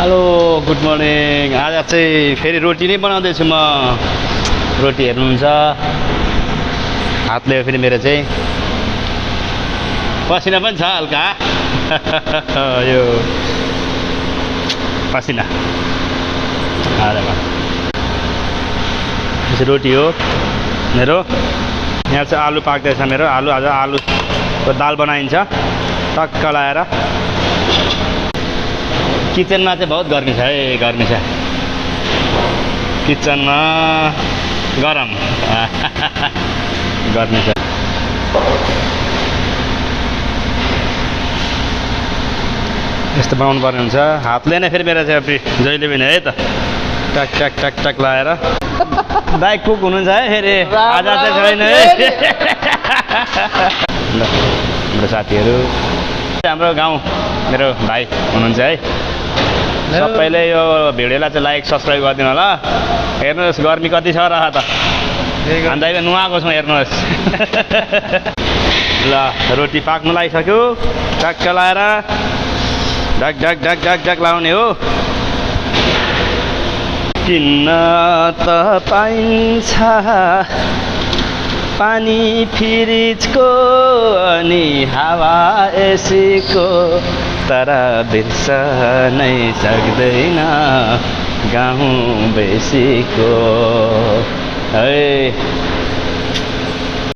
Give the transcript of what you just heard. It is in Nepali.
Hello good morning. आज चाहिँ फेरि रोटी नै बनाउँदैछु म। रोटी हेर्नुहुन्छ हातले फेरि मेरो चाहिँ पसिना पनि छ हल्का यो पसिना रोटी हो मेरो। यहाँ चाहिँ आलु पाक्दैछ मेरो। आलु आज आलुको दाल बनाइन्छ टक्क लाएर। किचनमा चाहिँ बहुत गर्मी छ है, गर्मी छ किचनमा, गरम गर्मी छ। यस्तो बनाउनु पर्ने हुन्छ हातले नै। फेरि मेरो चाहिँ जहिले पनि है त टक टक टक टक लगाएर। दाइ कुक हुनुहुन्छ है फेरि आज चाहिँ छैन है। ल हाम्रो साथीहरू, हाम्रो गाउँ मेरो भाइ हुनुहुन्छ है। सबैले यो भिडियोलाई चाहिँ लाइक सब्सक्राइब गरिदिनु होला। हेर्नुहोस् गर्मी कति छ र त, अन्त अहिले नुहाएको छौँ हेर्नुहोस्। ल रोटी पाक्नु लागिसक्यो, टक्क लाएर ढक ढक ढक ढक ढक लाउने हो। किन्न त पाइन्छ पानी फ्रिजको अनि हावा एसीको, तर बिर्सनै सक्दैन गाउँ बेसीको है।